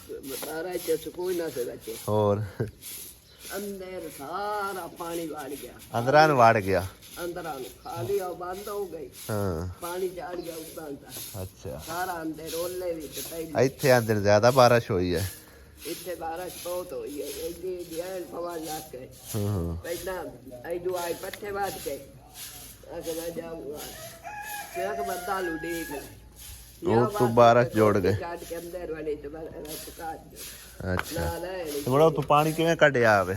[SPEAKER 3] ਬਾਰਿਸ਼ ਚ ਸਕੂਨ ਨਾ ਸੇ ਬੱਚੇ
[SPEAKER 1] ਹੋਰ
[SPEAKER 3] ਅੰਦਰ ਸਾਰਾ ਪਾਣੀ ਵੜ ਗਿਆ
[SPEAKER 1] ਅੰਦਰਾਂ ਨੂੰ ਵੜ ਗਿਆ
[SPEAKER 3] ਅੰਦਰਾਂ ਨੂੰ ਖਾਲੀ ਆ ਬੰਦ ਹੋ ਗਈ
[SPEAKER 1] ਹਾਂ
[SPEAKER 3] ਪਾਣੀ ਚੜ ਗਿਆ ਉੱਪਰ ਦਾ
[SPEAKER 1] ਅੱਛਾ
[SPEAKER 3] ਸਾਰਾ ਅੰਦਰ ਰੋਲੇ ਵਿੱਚ ਪਈ
[SPEAKER 1] ਇੱਥੇ ਅੰਦਰ ਜ਼ਿਆਦਾ ਬਾਰਿਸ਼ ਹੋਈ ਹੈ
[SPEAKER 3] ਇੱਥੇ ਬਾਰਿਸ਼ ਬਹੁਤ ਹੋਈ ਹੈ ਇਹਦੀ ਧਿਆਨ ਪਵਾ ਲਾ ਕੇ
[SPEAKER 1] ਹਾਂ
[SPEAKER 3] ਪਹਿਲਾਂ ਐਡੂ ਆਈ ਪੱਠੇ ਬਾਤ ਕੇ ਅਗੇ ਮੈਂ ਜਾਊਂਗਾ ਸਿਰਕ ਬੱਦਾ ਲੂ ਦੇਖ
[SPEAKER 1] ਉਹ ਤੋਂ ਬਾਰਿਸ਼ ਜੋੜ ਗਏ
[SPEAKER 3] ਚੜ ਕੇ ਅੰਦਰ ਵਾਲੇ ਤੇ ਬਸ ਕਾਟ
[SPEAKER 1] ਅੱਛਾ
[SPEAKER 3] ਨਾ ਲੈ
[SPEAKER 1] ਤੇ ਬੜਾ ਤੂੰ ਪਾਣੀ ਕਿਵੇਂ ਕੱਢਿਆ ਆਵੇ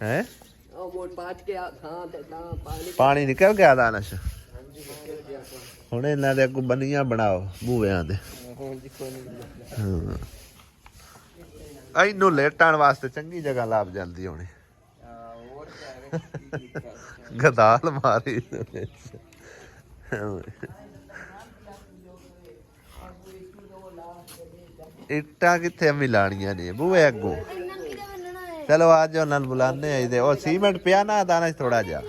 [SPEAKER 1] ਹੈ
[SPEAKER 3] ਉਹ ਮੋੜ ਪਾਟ ਕੇ ਥਾਂ ਤੇ ਤਾਂ
[SPEAKER 1] ਪਾਣੀ ਨਿਕਲ ਗਿਆ ਦਾਨਸ਼ ਹੁਣ ਇਹਨਾਂ ਦੇ ਅੱਗੋਂ ਬੰਨੀਆਂ ਬਣਾਓ ਬੂਹਿਆਂ ਦੇ ਹਾਂ ਇਹਨੂੰ ਲੇਟਣ ਵਾਸਤੇ ਚੰਗੀ ਜਗ੍ਹਾ ਲੱਭ ਜਾਂਦੀ ਹੋਣੀ ਗਦਾਲ ਮਾਰੀ ਇੱਟਾਂ ਕਿੱਥੇ ਮਿਲਾਣੀਆਂ ਨੇ ਬੂਹੇ ਅੱਗੋਂ ਚਲੋ ਅੱਜ ਉਹਨਾਂ ਨੂੰ ਬੁਲਾਣੇ ਆਈਦੇ ਉਹ ਸੀਮੈਂਟ ਪਿਆ ਨਾ ਦਾਣਾ ਥੋੜਾ ਜਿਹਾ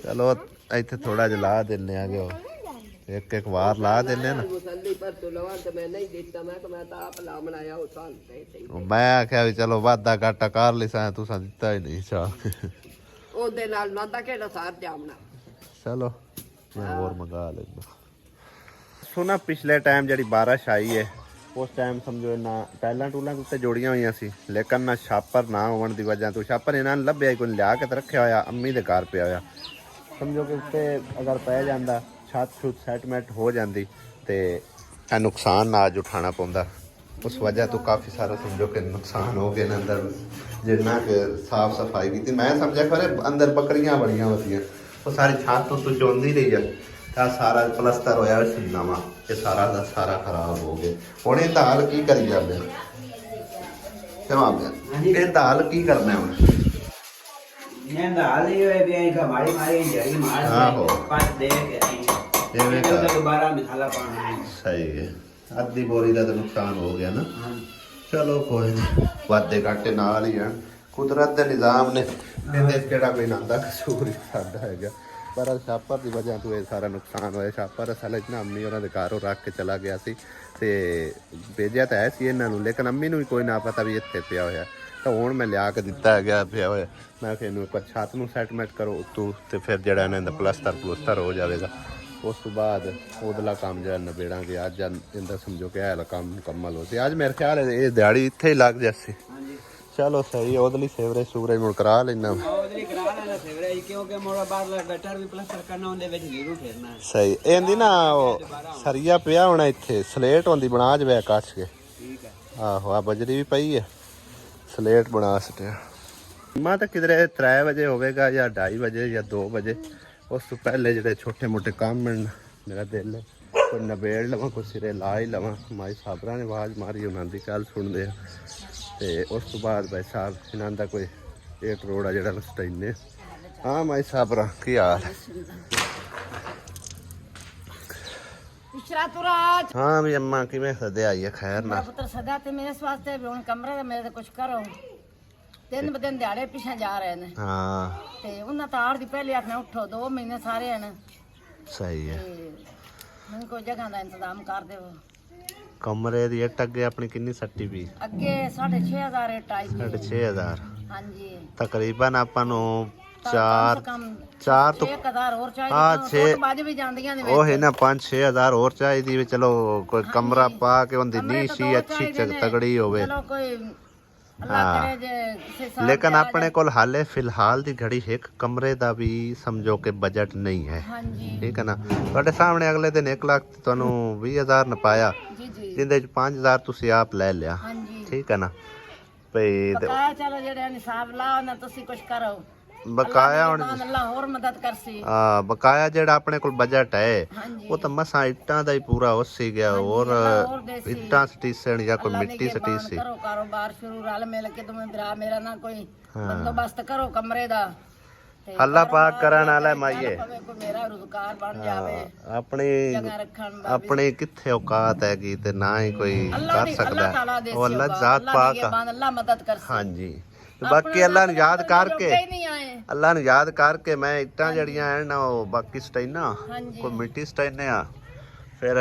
[SPEAKER 1] ਚਲੋ ਇੱਥੇ ਥੋੜਾ ਜਿਹਾ ਲਾ ਦਿੰਨੇ ਆਗੇ ਉਹ ਇੱਕ ਇੱਕ ਵਾਰ ਲਾ ਦਿੰਨੇ ਨਾ
[SPEAKER 3] ਮੁਸੱਲੀ ਪਰ ਤੋਂ ਲਵਾਂ ਤੇ ਮੈਂ ਨਹੀਂ ਦਿੱਤਾ ਮੈਂ ਕਿ ਮੈਂ ਤਾਂ ਆਪ ਲਾ ਬਣਾਇਆ ਉਹ ਸਾਲ ਤੇ
[SPEAKER 1] ਮੈਂ ਆਖਿਆ ਵੀ ਚਲੋ ਵਾਧਾ ਘਾਟਾ ਕਰ ਲਈ ਸਾਂ ਤੁਸੀਂ ਦਿੱਤਾ ਹੀ ਨਹੀਂ ਚਾਹ
[SPEAKER 3] ਉਹਦੇ ਨਾਲ ਨਾ ਤਾਂ ਕਿਹੜਾ ਸਾਰ ਜਾਮਣਾ
[SPEAKER 1] ਚਲੋ ਮੈਂ ਹੋਰ ਮੰਗਾ ਲੈਂਦਾ ਸੁਣਾ ਪਿਛਲੇ ਟਾਈਮ ਜਿਹੜੀ ਬਾਰਿਸ਼ ਆਈ ਹੈ ਉਸ ਟਾਈਮ ਸਮਝੋ ਨਾ ਟਾਈਲਾਂ ਟੂਲਾਂ ਉੱਤੇ ਜੋੜੀਆਂ ਹੋਈਆਂ ਸੀ ਲੇਕਿਨ ਨਾ ਛਾਪਰ ਨਾ ਹੋਣ ਦੀ ਵਜ੍ਹਾ ਤੋਂ ਛਾਪਰ ਇਹਨਾਂ ਨੇ ਲੱਭਿਆ ਕੋਈ ਲਿਆ ਕੇ ਤੇ ਰੱਖਿਆ ਹੋਇਆ ਅੰਮੀ ਦੇ ਘਰ ਪਿਆ ਹੋਇਆ ਸਮਝੋ ਕਿ ਉੱਤੇ ਅਗਰ ਪੈ ਜਾਂਦਾ ਛੱਤ ਛੁੱਤ ਸੈਟਮੈਂਟ ਹੋ ਜਾਂਦੀ ਤੇ ਇਹ ਨੁਕਸਾਨ ਨਾ ਅੱਜ ਉਠਾਉਣਾ ਪੈਂਦਾ ਉਸ ਵਜ੍ਹਾ ਤੋਂ ਕਾਫੀ ਸਾਰਾ ਸਮਝੋ ਕਿ ਨੁਕਸਾਨ ਹੋ ਗਿਆ ਅੰਦਰ ਜਿੰਨਾ ਕਿ ਸਾਫ ਸਫਾਈ ਕੀਤੀ ਮੈਂ ਸਮਝਿਆ ਖਰੇ ਅੰਦਰ ਬੱਕਰੀਆਂ ਬੜੀਆਂ ਹੁੰਦੀਆਂ ਉਹ ਸਾਰੀ ਛੱਤ ਤੋਂ ਚੋਂਦੀ ਰਹੀ ਆ ਤਾਂ ਸਾਰਾ ਪਲਸਤਰ ਹੋਇਆ ਸੀ ਨਵਾਂ ਇਹ ਸਾਰਾ ਦਾ ਸਾਰਾ ਖਰਾਬ ਹੋ ਗਿਆ ਹੁਣ ਇਹ ਹਾਲ ਕੀ ਕਰੀ ਜਾਂਦੇ ਜਵਾਬ ਇਹ ਹਾਲ ਕੀ ਕਰਨਾ ਹੁਣ
[SPEAKER 4] ये दाल ही है भी इनका मारी मारी जड़ी मार
[SPEAKER 1] आहो।
[SPEAKER 4] पास दे के
[SPEAKER 1] एवे का।
[SPEAKER 4] तो दोबारा मसाला पाना है
[SPEAKER 1] ਸਹੀ ਹੈ ਅੱਧੀ ਬੋਰੀ ਦਾ ਤਾਂ ਨੁਕਸਾਨ ਹੋ ਗਿਆ ਨਾ
[SPEAKER 4] हाँ
[SPEAKER 1] ਚਲੋ ਕੋਈ ਨਹੀਂ ਵਾਧੇ ਘਾਟੇ ਨਾਲ ਹੀ ਆ ਕੁਦਰਤ ਦੇ ਨਿਜ਼ਾਮ ਨੇ ਇਹਦੇ 'ਚ ਕਿਹੜਾ ਕੋਈ ਨਾਂਦਾ ਕਸੂਰ ਸਾਡਾ ਹੈਗਾ ਪਰ ਛਾਪਰ ਦੀ ਵਜ੍ਹਾ ਤੋਂ ਇਹ ਸਾਰਾ ਨੁਕਸਾਨ ਹੋਇਆ ਛਾਪਰ ਅਸਲ 'ਚ ਨਾ ਅੰਮੀ ਉਹਨਾਂ ਦੇ ਘਰੋਂ ਰੱਖ ਕੇ ਚਲਾ ਗਿਆ ਸੀ ਤੇ ਭੇਜਿਆ ਤਾਂ ਹੈ ਸੀ ਇਹਨਾਂ ਨੂੰ ਲੇਕਿਨ ਅੰਮੀ ਨੂੰ ਵੀ ਕੋਈ ਨਾ ਪਤਾ ਵੀ ਇੱਥੇ ਪਿਆ ਹੋਇਆ ਤਾਂ ਹੁਣ ਮੈਂ ਲਿਆ ਕੇ ਦਿੱਤਾ ਹੈਗਾ ਪਿਆ ਹੋਇਆ ਮੈਂ ਕਿਹਾ ਇਹਨੂੰ ਇੱਕ ਵਾਰ ਛੱਤ ਨੂੰ ਸੈਟਮੈਂਟ ਕਰੋ ਉੱਤੋਂ ਤੇ ਫਿਰ ਜਿਹੜਾ ਇਹਨਾਂ ਦਾ ਪਲਸਤਰ ਹੋ ਜਾਵੇਗਾ ਉਸ ਤੋਂ ਬਾਅਦ ਉਹਦਲਾ ਕੰਮ ਜਿਹੜਾ ਨਿਬੇੜਾਂਗੇ ਅੱਜ ਇਹਦਾ ਸਮਝੋ ਕਿ ਇਹ ਕੰਮ ਮੁਕੰਮਲ ਹੋ ਸੀ ਅੱਜ ਮੇਰੇ ਖਿਆਲ ਹੈ ਇਹ ਦਿਹਾੜੀ ਇੱਥੇ ਹੀ ਲੱਗ ਜਾਸੀ ਚਲੋ ਸਹੀ ਹੈ ਉਹਦੇ ਲਈ ਸੇਵਰੇਜ ਸੂਰਜ ਮੁੜ ਕਰਾ ਲੈਣਾ
[SPEAKER 4] ਉਹਦੇ ਕਰਾ ਲੈਣਾ ਸੇਵਰੇਜ ਕਿਉਂਕਿ ਮੋੜਾ ਬਾਹਰ ਗਟਰ ਵੀ ਪਲਸਟਰ ਕਰਨਾ ਉਹਦੇ ਵਿੱਚ ਜ਼ਰੂਰ ਫੇਰਨਾ ਹੈ
[SPEAKER 1] ਸਹੀ ਇਹਦੀ ਨਾ ਉਹ ਸਰੀਆ ਪਿਆ ਹੋਣਾ ਇੱਥੇ ਸਲੇਟ ਹੁੰਦੀ ਬਣਾ ਜਵੇ ਕੱਚ ਕੇ
[SPEAKER 4] ਠੀਕ ਹੈ
[SPEAKER 1] ਆਹੋ ਆ ਬਜਰੀ ਵੀ ਪਈ ਹੈ ਸਲੇਟ ਬਣਾ ਸਟਿਆ ਮੈਂ ਤਾਂ ਕਿਧਰੇ 3 ਵਜੇ ਹੋਵੇਗਾ ਜਾਂ 2:30 ਵਜੇ ਜਾਂ 2 ਵਜੇ ਉਸ ਤੋਂ ਪਹਿਲੇ ਜਿਹੜੇ ਛੋਟੇ ਮੋਟੇ ਕੰਮ ਹਨ ਮੇਰਾ ਦਿਲ ਹੈ ਕੋਈ ਨਬੇੜ ਲਵਾਂ ਕੋਈ ਸਿਰੇ ਲਾ ਹੀ ਲਵਾਂ ਮਾਈ ਸਾਬਰਾਂ ਨੇ ਆਵਾਜ਼ ਮਾਰੀ ਉਹਨਾਂ ਦੀ ਗੱਲ ਸੁਣਦੇ ਆ ਤੇ ਉਸ ਤੋਂ ਬਾਅਦ ਭਾਈ ਸਾਹਿਬ ਇਹਨਾਂ ਦਾ ਕੋਈ ਇੱਕ ਰੋੜਾ ਜਿਹੜਾ ਸਟੈਨੇ ਹਾਂ ਮਾਈ ਸਾਬਰਾਂ ਕੀ ਹਾਲ
[SPEAKER 5] इशरातुराज
[SPEAKER 1] ਹਾਂ ਵੀ ਅੰਮਾ ਕਿਵੇਂ ਸਦਿਆ ਆਈ ਹੈ ਖੈਰ
[SPEAKER 5] मेरा
[SPEAKER 1] ਨਾ
[SPEAKER 5] पुत्र सदा ते मेरे वास्ते भी हुन कमरे दा मेरे ते कुछ करो दिन ब दिन दिहाड़े पीछे जा रहे ने
[SPEAKER 1] ਹਾਂ
[SPEAKER 5] ते उन्हां तार दी पहले आखना उठो 2 महीने सारे हैं
[SPEAKER 1] ਸਹੀ ਹੈ
[SPEAKER 5] ते मैनूं कोई जगह दा इंतजाम कर देवो
[SPEAKER 1] ਕਮਰੇ ਦੀ ਇੱਟ ਅੱਗੇ ਆਪਣੀ ਕਿੰਨੀ ਸੱਟੀ ਵੀ
[SPEAKER 5] अगे 6500 रेट आई
[SPEAKER 1] 6500
[SPEAKER 5] हां जी
[SPEAKER 1] ਤਕਰੀਬਨ ਆਪਾਂ ਨੂੰ
[SPEAKER 5] चार
[SPEAKER 1] 4 ਤੋਂ
[SPEAKER 5] 1000 और चाहिए
[SPEAKER 1] हाँ,
[SPEAKER 5] तो
[SPEAKER 1] छे-
[SPEAKER 5] फुट बाज भी ਜਾਂਦੀਆਂ ਨੇ
[SPEAKER 1] ਉਹ ਹੈ ਨਾ 5-6 ਹਜ਼ਾਰ ਹੋਰ ਚਾਹੀਦੀ ਵੀ ਚਲੋ ਕੋਈ ਕਮਰਾ ਪਾ ਕੇ ਉਹਦੀ
[SPEAKER 5] ਕਮਰੇ ਤਾਂ
[SPEAKER 1] ਨੀਸ਼ੀ
[SPEAKER 5] ਦੋ
[SPEAKER 1] ਅੱਛੀ
[SPEAKER 5] ਚਾਹੀਦੇ ਨੇ।
[SPEAKER 1] ਤਗੜੀ ਹੋਵੇ
[SPEAKER 5] ਚਲੋ ਕੋਈ ਅੱਲਾ
[SPEAKER 1] ਹਾਂ।
[SPEAKER 5] ਕਰੇ ਜੇ ਕਿਸੇ ਸਾਲ
[SPEAKER 1] ਲੇਕਿਨ
[SPEAKER 5] ਤੇ ਆ
[SPEAKER 1] ਆਪਣੇ ਕੋਲ ਹਾਲੇ ਫਿਲਹਾਲ ਦੀ ਘੜੀ ਇੱਕ ਕਮਰੇ ਦਾ ਵੀ ਸਮਝੋ ਕਿ ਬਜਟ ਨਹੀਂ ਹੈ
[SPEAKER 5] ਜਾਏ। ਹਾਂਜੀ
[SPEAKER 1] ਠੀਕ ਹੈ ਨਾ ਤੁਹਾਡੇ ਸਾਹਮਣੇ ਅਗਲੇ ਦਿਨ 1 ਲੱਖ ਤੁਹਾਨੂੰ 20,000 ਨਪਾਇਆ
[SPEAKER 5] ਜੀ ਜੀ
[SPEAKER 1] ਜਿਹਦੇ ਚ 5,000 ਤੁਸੀਂ ਆਪ ਲੈ ਲਿਆ
[SPEAKER 5] ਹਾਂਜੀ
[SPEAKER 1] ਠੀਕ ਹੈ ਨਾ ਭਈ
[SPEAKER 5] ਬਕਾਇਆ ਚਲੋ ਜਿਹੜੇ ਨਿਸਾਬ ਲਾਓ ਨਾ ਤੁਸੀਂ ਕੁਝ ਕਰੋ
[SPEAKER 1] ਬਕਾਇਆ ਹੁਣ
[SPEAKER 5] ਅੱਲਾ ਹੋਰ ਮਦਦ ਕਰਸੀ
[SPEAKER 1] ਬਕਾਇਆ ਜਿਹੜਾ ਆਪਣੇ ਕੋਲ ਬਜਟ ਹੈ
[SPEAKER 5] ਹਾਂਜੀ
[SPEAKER 1] ਉਹ ਤਾਂ ਮਸਾਂ ਇੱਟਾਂ ਦਾ ਹੀ ਪੂਰਾ ਉਸੇ ਗਿਆ ਹੋਰ
[SPEAKER 5] ਹੋਰ ਦੇਸੀ
[SPEAKER 1] ਇੱਟਾਂ ਸਟੀਸਣ ਜਾਂ ਕੋਈ
[SPEAKER 5] ਅੱਲਾ ਨੇ
[SPEAKER 1] ਮਿੱਟੀ
[SPEAKER 5] ਕੇ ਬਾਂਦ
[SPEAKER 1] ਸਟੀਸੀ
[SPEAKER 5] ਕਰੋ ਕਾਰੋਬਾਰ ਸ਼ੁਰੂ ਰਲ ਮਿਲ ਕੇ ਤੁਮੇ ਭਰਾ ਮੇਰਾ ਨਾ ਕੋਈ ਬੰਦੋਬਸਤ ਕਰੋ ਕਮਰੇ ਦਾ ਤੇ
[SPEAKER 1] ਅੱਲਾ ਪਾਕ ਕਰਨ ਵਾਲਾ
[SPEAKER 5] ਚੱਲ
[SPEAKER 1] ਮਾਈਏ
[SPEAKER 5] ਪਵੇ ਕੋਈ ਮੇਰਾ ਰੁਜ਼ਗਾਰ ਬਣ ਜਾਵੇ
[SPEAKER 1] ਆਪਣੀ
[SPEAKER 5] ਜਗ੍ਹਾ ਰੱਖਣ
[SPEAKER 1] ਆਪਣੀ ਕਿੱਥੇ ਔਕਾਤ ਹੈਗੀ ਤੇ ਨਾ ਹੀ ਕੋਈ
[SPEAKER 5] ਅੱਲਾ
[SPEAKER 1] ਕਰ
[SPEAKER 5] ਦੀ ਅੱਲਾ
[SPEAKER 1] ਸਕਦਾ
[SPEAKER 5] ਤਾਲਾ ਦੇ
[SPEAKER 1] ਉਹ ਅੱਲਾ ਜ਼ਾਤ ਪਾਕ ਆ।
[SPEAKER 5] ਅੱਲਾ ਮਦਦ ਕਰਸੀ
[SPEAKER 1] ਹਾਂਜੀ ਤੇ ਬਾਕੀ ਅੱਲਾ ਨੂੰ ਯਾਦ ਕਰਕੇ
[SPEAKER 5] ਨਹੀਂ ਆਏ
[SPEAKER 1] ਅੱਲਾ ਨੂੰ ਯਾਦ ਕਰਕੇ ਮੈਂ ਇੱਟਾਂ ਜਿਹੜੀਆਂ ਐ ਨਾ ਉਹ ਬਾਕੀ ਸਟੈਨਾ
[SPEAKER 5] ਹਾਂਜੀ
[SPEAKER 1] ਕੋਈ ਮਿੱਟੀ ਸਟੈਨੇ ਆ ਫਿਰ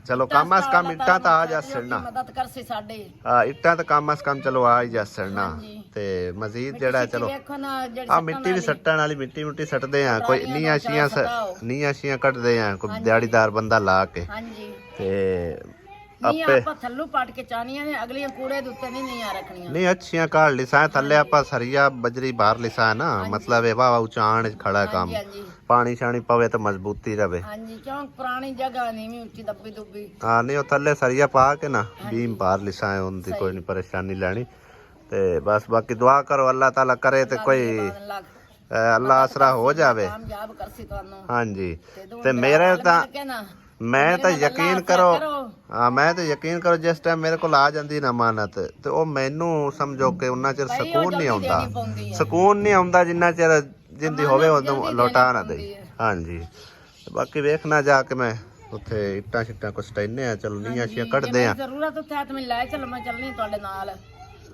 [SPEAKER 1] ਚਲੋ ਕੰਮ ਅਸ ਕੰਮ ਇੱਟਾਂ ਤਾਂ ਆ ਜਾਸਣ ਨਾ
[SPEAKER 5] ਮਦਦ ਕਰਸੀ ਸਾਡੇ
[SPEAKER 1] ਇੱਟਾਂ ਤਾਂ ਕੰਮ ਅਸ ਕੰਮ ਚਲੋ ਆ ਹੀ ਜਾਸਣ ਨਾ
[SPEAKER 5] ਹਾਂਜੀ।
[SPEAKER 1] ਤੇ ਮਜ਼ੀਦ ਜਿਹੜਾ ਚਲੋ
[SPEAKER 5] ਵੇਖੋ ਨਾ ਜਿਹੜੀ
[SPEAKER 1] ਆ ਮਿੱਟੀ ਵੀ ਸੱਟਣ ਵਾਲੀ ਮਿੱਟੀ ਸੱਟਦੇ ਆ ਕੋਈ ਨੀਆਂ ਸ਼ੀਆਂ ਕੱਢਦੇ ਆ ਕੋਈ ਦਿਹਾੜੀਦਾਰ ਬੰਦਾ ਲਾ ਕੇ
[SPEAKER 5] ਹਾਂਜੀ
[SPEAKER 1] ਤੇ
[SPEAKER 5] ਨਹੀਂ ਆਪਾਂ ਥੱਲੂ ਪਾਟ ਕੇ ਚਾਨੀਆਂ ਨੇ ਅਗਲੀਆਂ ਕੂੜੇ ਦੇ ਉੱਤੇ ਨਹੀਂ ਨੀਆਂ ਰੱਖਣੀਆਂ
[SPEAKER 1] ਨਹੀਂ ਅੱਛੀਆਂ ਕਾਢ ਲਿਸਾ ਥੱਲੇ ਆਪਾਂ ਸਰੀਆ ਬਜਰੀ ਬਾਹਰ ਲਿਸਾ ਨਾ ਮਤਲਬ ਇਹ ਵਾਵਾ ਉਚਾਣ ਖੜਾ ਕੰਮ
[SPEAKER 5] ਹਾਂਜੀ
[SPEAKER 1] ਪਾਣੀ ਛਾਣੀ ਪਵੇ ਤਾਂ ਮਜ਼ਬੂਤੀ ਰਵੇ
[SPEAKER 5] ਹਾਂਜੀ ਕਿਉਂ ਪੁਰਾਣੀ ਜਗ੍ਹਾ ਨਹੀਂ ਵੀ ਉੱਚੀ ਦੱਬੀ ਦੁੱਬੀ
[SPEAKER 1] ਹਾਂ ਨਹੀਂ ਉਹ ਥੱਲੇ ਸਰੀਆ ਪਾ ਕੇ ਨਾ ਬੀਮ ਬਾਹਰ ਲਿਸਾ ਉਹਦੀ ਕੋਈ ਨਹੀਂ ਪਰੇਸ਼ਾਨੀ ਲੈਣੀ ਤੇ ਬਸ ਬਾਕੀ ਦੁਆ ਕਰੋ ਅੱਲਾਹ ਤਾਲਾ ਕਰੇ ਤੇ ਕੋਈ ਅੱਲਾਹ ਆਸਰਾ ਹੋ ਜਾਵੇ
[SPEAKER 5] ਕਾਮਯਾਬ ਕਰਸੀ ਤੁਹਾਨੂੰ
[SPEAKER 1] ਹਾਂਜੀ ਤੇ ਮੇਰੇ ਤਾਂ ਮੈਂ ਤਾਂ ਯਕੀਨ ਕਰੋ ਹਾਂ ਮੈਂ ਤਾਂ ਯਕੀਨ ਕਰੋ ਜਿਸ ਟਾਈਮ ਮੇਰੇ ਕੋਲ ਆ ਜਾਂਦੀ ਨਾ ਮਾਨਤ ਤੇ ਉਹ ਮੈਨੂੰ ਸਮਝੋ ਕਿ ਉਹਨਾਂ ਚਿਰ ਸਕੂਨ ਨਹੀਂ ਆਉਂਦਾ ਸਕੂਨ ਨਹੀਂ ਆਉਂਦਾ ਜਿੰਨਾ ਚਿਰ ਜਿੰਦੀ ਹੋਵੇ ਉਦੋਂ ਲੌਟਾ ਨਾ ਦੇਈ ਹਾਂਜੀ ਬਾਕੀ ਵੇਖਣਾ ਜਾ ਕੇ ਮੈਂ ਉੱਥੇ ਇੱਟਾਂ ਛਿੱਟਾਂ ਕੁਛ ਟੈਨੇ ਆ ਚਲੋ ਨੀਆਂ ਸ਼ੀਆਂ ਕੱਢਦੇ ਆ
[SPEAKER 5] ਜ਼ਰੂਰਤ ਉੱਥੇ ਆਤ ਮੈਨੂੰ ਲੈ ਚਲੋ ਮੈਂ ਚੱਲਣੀ ਤੁਹਾਡੇ ਨਾਲ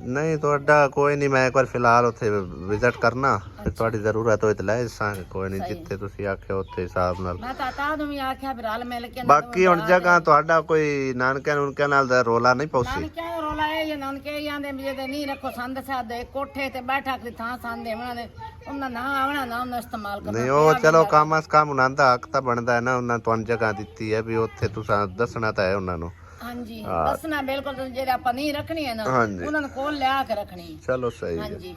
[SPEAKER 1] ਨਹੀਂ ਤੁਹਾਡਾ ਕੋਈ ਨਹੀਂ ਮੈਂ ਇੱਕ ਵਾਰ ਫਿਲਹਾਲ ਉੱਥੇ ਵਿਜ਼ਿਟ ਕਰਨਾ ਤੇ ਤੁਹਾਡੀ ਜ਼ਰੂਰਤ ਹੋਏ ਤੇ ਲੈ ਜਾਸਾਂ ਕੋਈ ਨਹੀਂ ਜਿੱਥੇ ਤੁਸੀਂ ਆਖਿਆ ਉੱਥੇ ਹਿਸਾਬ ਨਾਲ
[SPEAKER 5] ਮੈਂ ਤਾਂ ਨੂੰ ਵੀ ਆਖਿਆ ਵੀ ਰਲ ਮਿਲ ਕੇ
[SPEAKER 1] ਬਾਕੀ ਹੁਣ ਜਗ੍ਹਾ ਤੁਹਾਡਾ ਕੋਈ ਨਾਨਕਿਆਂ ਨੂਨਕਿਆਂ ਨਾਲ ਦਾ ਰੋਲਾ ਨਹੀਂ ਪੌਸੀ
[SPEAKER 5] ਨਾਨਕਿਆਂ ਰੋਲਾ ਇਹ ਨਾਨਕੇ ਜਾਂਦੇ ਵੀ ਜੇ ਨਹੀਂ ਰੱਖੋ ਸੰਦ ਸਾਦੇ ਕੋਠੇ ਤੇ ਬੈਠਾ ਕੇ ਥਾਂ ਸੰਦੇ ਉਹਨਾਂ ਨਾ ਆਵਣਾ ਨਾ ਉਹਨਾਂ ਇਸਤੇਮਾਲ ਕਰਨਾ
[SPEAKER 1] ਨਹੀਂ ਉਹ ਚਲੋ ਕੰਮ ਅਸ ਕੰਮ ਉਹਨਾਂ ਦਾ ਹੱਕ ਤਾਂ ਬਣਦਾ ਹੈ ਨਾ ਉਹਨਾਂ ਤੁਹਾਨੂੰ ਜਗ੍ਹਾ ਦਿੱਤੀ ਹੈ ਵੀ ਉੱਥੇ ਤੁਸੀਂ ਦੱਸਣਾ ਤਾਂ ਹੈ ਉਹਨਾਂ ਨੂੰ
[SPEAKER 5] ਹਾਂਜੀ ਦੱਸਣਾ ਬਿਲਕੁਲ ਜਿਹੜੇ ਆਪਾਂ ਨਹੀਂ ਰੱਖਣੀ ਹੈ ਨਾ ਉਹਨਾਂ ਨੂੰ ਕੋਲ ਲਿਆ ਕੇ ਰੱਖਣੀ
[SPEAKER 1] ਚਲੋ ਸਹੀ ਹੈ
[SPEAKER 5] ਹਾਂਜੀ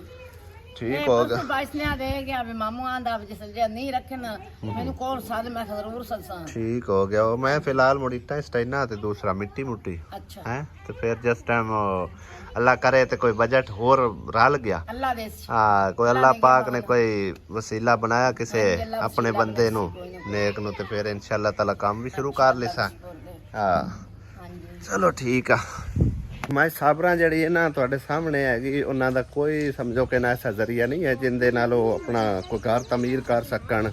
[SPEAKER 1] ਠੀਕ ਹੋ ਗਿਆ
[SPEAKER 5] ਬਾਈਸਨਿਆ ਦੇ ਗਿਆ ਵੀ ਮਾਮੂ ਆਂਦਾ ਜਿਸ ਜੇ ਨਹੀਂ ਰੱਖਣਾ ਮੈਨੂੰ ਕੋਲ ਸਾਦ ਮੈਂ ਜ਼ਰੂਰ ਸੱਸਾਂ
[SPEAKER 1] ਠੀਕ ਹੋ ਗਿਆ ਉਹ ਮੈਂ ਫਿਲਹਾਲ ਮੁੜੀਟਾ ਸਟੈਨਾ ਤੇ ਦੂਸਰਾ ਮਿੱਟੀ ਮੁੱਟੀ
[SPEAKER 5] ਅੱਛਾ
[SPEAKER 1] ਹੈ ਤੇ ਫਿਰ ਜਿਸ ਟਾਈਮ ਅੱਲਾ ਕਰੇ ਤੇ ਕੋਈ ਬਜਟ ਹੋਰ ਰਲ ਗਿਆ
[SPEAKER 5] ਅੱਲਾ ਦੇ
[SPEAKER 1] ਹਾਂ ਕੋਈ ਅੱਲਾ ਪਾਕ ਨੇ ਕੋਈ ਵਸੀਲਾ ਬਣਾਇਆ ਕਿਸੇ ਆਪਣੇ ਬੰਦੇ ਨੂੰ ਨੇਕ ਨੂੰ ਤੇ ਫਿਰ ਇਨਸ਼ਾਅੱਲਾ ਤਾਲਾ ਕੰਮ ਵੀ ਸ਼ੁਰੂ ਕਰ ਲਿਸਾ ਹਾਂ ਚਲੋ ਠੀਕ ਆ ਮੈਂ ਸਾਬਰਾਂ ਜਿਹੜੀ ਹੈ ਨਾ ਤੁਹਾਡੇ ਸਾਹਮਣੇ ਹੈਗੀ ਉਹਨਾਂ ਦਾ ਕੋਈ ਸਮਝੋ ਕਿ ਨਾ ਐਸਾ ਜ਼ਰੀਆ ਨਹੀਂ ਹੈ ਜਿੰਦੇ ਨਾਲ ਉਹ ਆਪਣਾ ਕੋਈ ਘਰ ਤਮੀਰ ਕਰ ਸਕਣ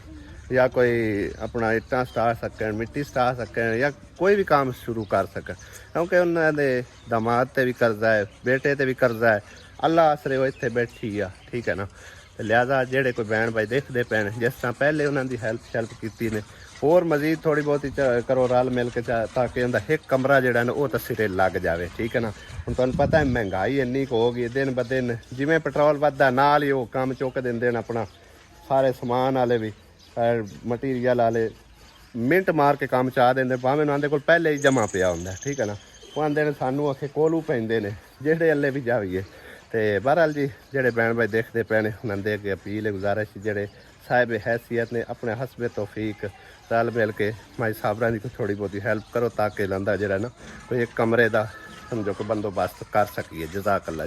[SPEAKER 1] ਜਾਂ ਕੋਈ ਆਪਣਾ ਇੱਟਾਂ ਸਟਾ ਸਕਣ ਮਿੱਟੀ ਸਟਾ ਸਕਣ ਜਾਂ ਕੋਈ ਵੀ ਕੰਮ ਸ਼ੁਰੂ ਕਰ ਸਕਣ ਕਿਉਂਕਿ ਉਹਨਾਂ ਦੇ ਦਮਾਦ ਤੇ ਵੀ ਕਰਜ਼ਾ ਹੈ ਬੇਟੇ ਤੇ ਵੀ ਕਰਜ਼ਾ ਹੈ ਅੱਲਾ ਆਸਰੇ ਉਹ ਇੱਥੇ ਬੈਠੀ ਆ ਠੀਕ ਹੈ ਨਾ ਤੇ ਲਿਹਾਜ਼ਾ ਜਿਹੜੇ ਕੋਈ ਭੈਣ ਭਾਈ ਦੇਖਦੇ ਪੈਣ ਜਿਸ ਤਰ੍ਹਾਂ ਪਹਿਲੇ ਉਹਨਾਂ ਦੀ ਹੈਲਪ ਕੀਤੀ ਨੇ ਹੋਰ ਮਜ਼ੀਦ ਥੋੜੀ ਬਹੁਤੀ ਕਰੋ ਰਲ ਮਿਲ ਕੇ ਤਾਂ ਕਿ ਉਹਦਾ ਇੱਕ ਕਮਰਾ ਜਿਹੜਾ ਨਾ ਉਹ ਤਾਂ ਸਿਰੇ ਲੱਗ ਜਾਵੇ ਠੀਕ ਹੈ ਨਾ ਹੁਣ ਤੁਹਾਨੂੰ ਪਤਾ ਹੈ ਮਹਿੰਗਾਈ ਇੰਨੀ ਕੁ ਹੋ ਗਈ ਦਿਨ ਬ ਦਿਨ ਜਿਵੇਂ ਪੈਟਰੋਲ ਵੱਧਦਾ ਨਾਲ ਹੀ ਉਹ ਕੰਮ ਚੁੱਕ ਦਿੰਦੇ ਨੇ ਆਪਣਾ ਸਾਰੇ ਸਮਾਨ ਵਾਲੇ ਵੀ ਮਟੀਰੀਅਲ ਵਾਲੇ ਮਿੰਟ ਮਾਰ ਕੇ ਕੰਮ ਚਾਹ ਦਿੰਦੇ ਭਾਵੇਂ ਉਹਨਾਂ ਦੇ ਕੋਲ ਪਹਿਲੇ ਹੀ ਜਮਾ ਪਿਆ ਹੁੰਦਾ ਠੀਕ ਹੈ ਨਾ ਉਹ ਆਂਦੇ ਨੇ ਸਾਨੂੰ ਆਖੇ ਕੋਲੂ ਪੈਂਦੇ ਨੇ ਜਿਹੜੇ ਅੱਲੇ ਵੀ ਜਾਵੀਏ ਤੇ ਬਹਰਾਲ ਜੀ ਜਿਹੜੇ ਭੈਣ ਭਾਈ ਦੇਖਦੇ ਪਏ ਨੇ ਉਹਨਾਂ ਦੇ ਅੱਗੇ ਅਪੀਲ ਹੈ ਗੁਜ਼ਾਰਿਸ਼ ਜਿਹੜੇ ਸਾਹਿਬ ਹੈਸੀਅਤ ਨੇ ਆਪਣੇ ਹਸਬੇ ਤੌਫੀਕ ਰਲ ਮਿਲ ਕੇ ਮਾਈ ਸਾਬਰਾਂ ਦੀ ਕੋਈ ਥੋੜੀ ਬਹੁਤੀ ਹੈਲਪ ਕਰੋ ਤਾਂ ਕਿ ਲੰਦਾ ਜਿਹੜਾ ਨਾ ਕੋਈ ਇੱਕ ਕਮਰੇ ਦਾ ਸਮਝੋ ਕਿ ਬੰਦੋਬਸਤ ਕਰ ਸਕੀਏ ਜਜ਼ਾਕ ਅੱਲਾ।